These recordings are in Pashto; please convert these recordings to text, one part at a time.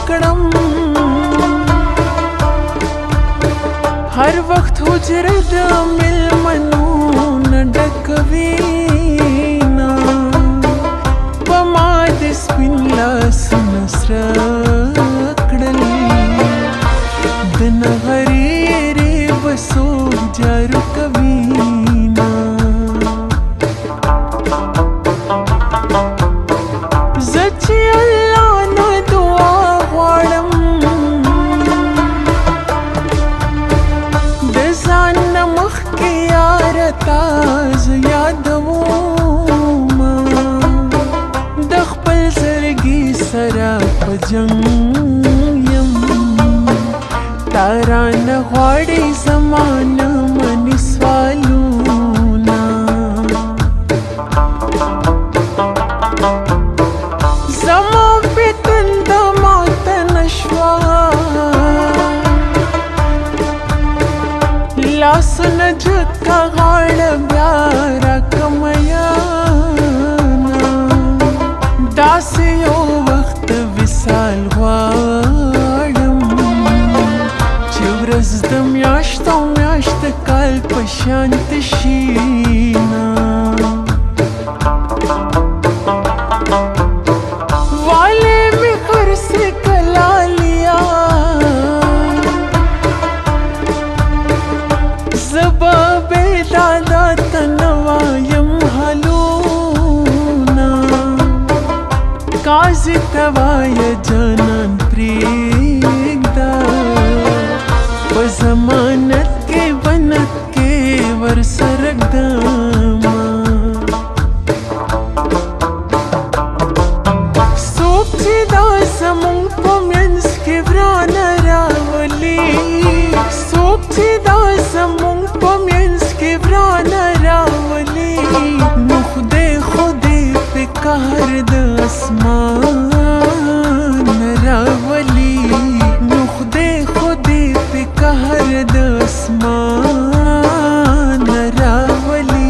کړم هر وخت حجره د مېلمنو نه ډکوينا په ما د سپین لاسونه سره کړل د نغرې به څوک جارو کوينا زه چې الله نه دعا غواړم د ځان نه مخکې یاره تا زه یادوم د خپل زړګي سره په جنګ یم تا رانه غواړي زما نه منې سوالونه زما فتن د ماته نه شوه لاسونه جګه غاړه بیا راکمیانه داسې یو وخت وصال غواړم چې ورځ د میاشتو میاشت کال په شان تشینا والے می خر سے کلا لیا زبا بے دادا تنوایم حلونا کازی توایا جانان پریگدا په ضمانت کې بنت کې ورسرګدما څوک چې دا زمونږ په منځ کې ورانه راولي څوک چې دا زمونږ په منځ کې ورانه راولي نو خدای په قهر د اسمان راولي نو خدای په قهر د اسمان راولي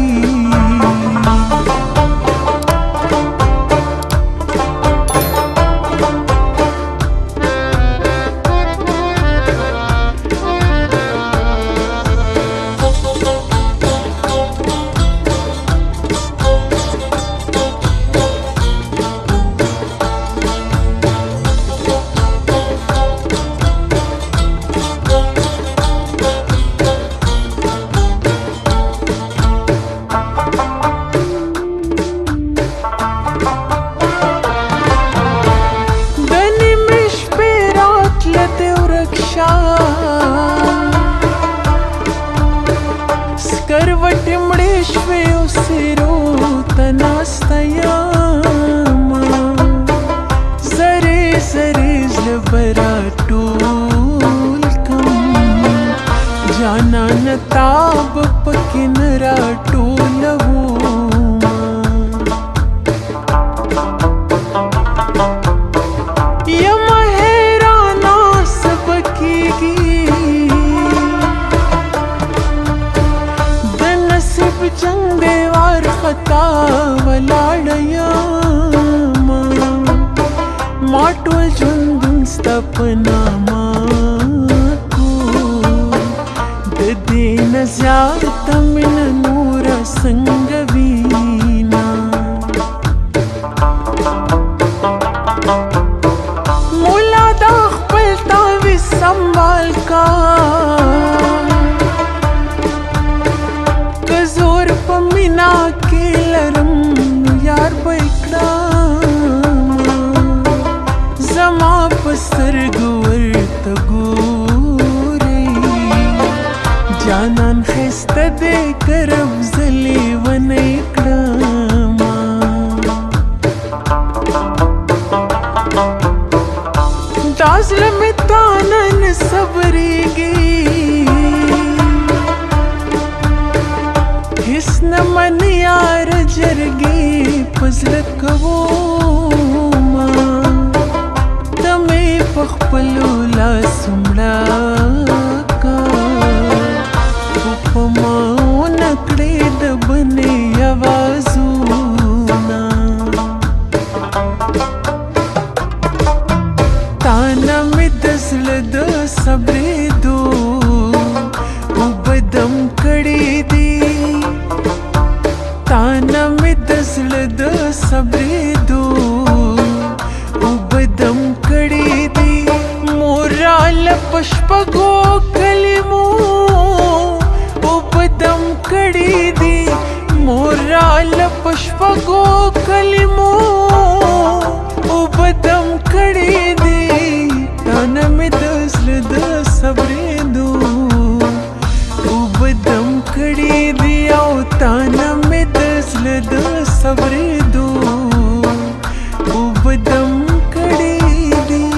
سکروټې مړې شوې اوسېرو ته ناسته یمه زرې زرې زړه به راټول کړم جانانه تا به پکې نه راټولومه یمه حیرانه څه به کېږي جنگ دیوار خطا ولاړه یمه ما ټول ژوندون ستا په نامه کړو د دې نه زیاته مینه نوره څنګه وینا مولا دا خپل تعویض سنبال کا مینا کې لرم یار به کړم زما په سترګو ورته ګورې جانان ښایسته دی کرب زه لیونی کړم دا زړه مې تا نه نه صبرېږي هیڅ نه منې یار جرګې په زړه کومه ته مې په خپلو لاسو مړه کا خو په ما ونه کړې د بنې آوازونه تا نه صبرېدو اوبه دم کړې دي تانه مې د زړه د صبرېدو اوبه دم کړې دي موراله په شپږو کلمو اوبه دم کړې دي موراله په شپږو کلمو اوبه دم کړې دي تانه مې د زړه د صبرېدو اوبه دم کړې دي او تانه مې د زړه د صبرېدو اوبه دم کړې دي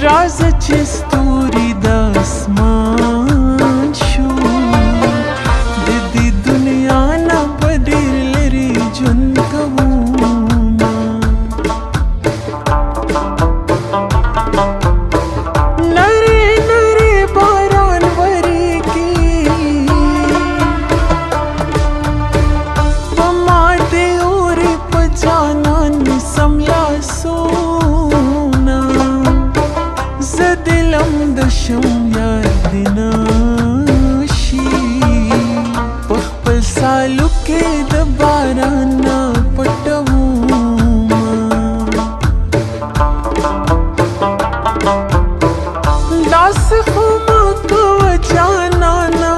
راځه چې ستوري د اسمان شو د دې دنیا نه به ډېر لرې ژوند کومه نرۍ نرۍ باران ورېږي په ما دې اورې په جانان مې سملاسونه زه دلم د شم یار دې نشي په خپل سالو کې د باران نه پټومه داسې خو مه کوه جانانه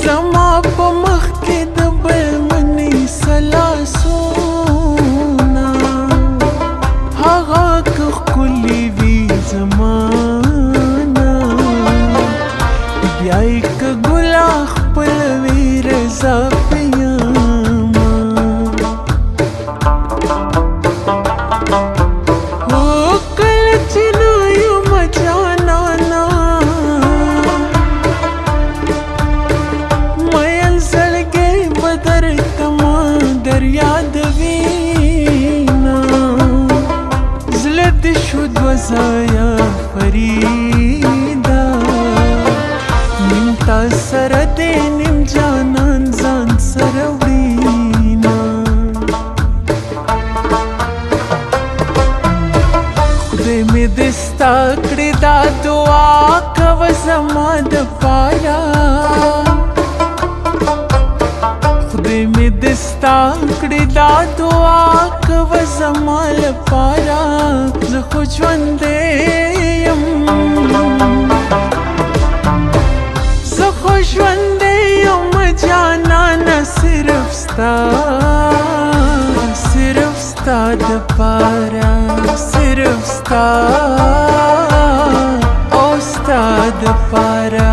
زما په مخ کې د بل منې سلاسونه هغه که ښکلې وي زمانه بیا یې که ګلا خپل وي رضا پې یمه هو کله چې نه یمه جانانه مین زړګی به درته ما دریادوینه زړه دې شو دوه ځایه فریده نیم تا سره دې نیم جانان ځان سره وړینه خدای مې دې ستا کړې دا دعا کوه زما دپاره خدای مې دې ستا کړې دا دعا کوه زما لپاره زه خو ژوندی یم زه خو ژوندی یم جانانه صرف ستا دپاره صرف ستا او ستا دپاره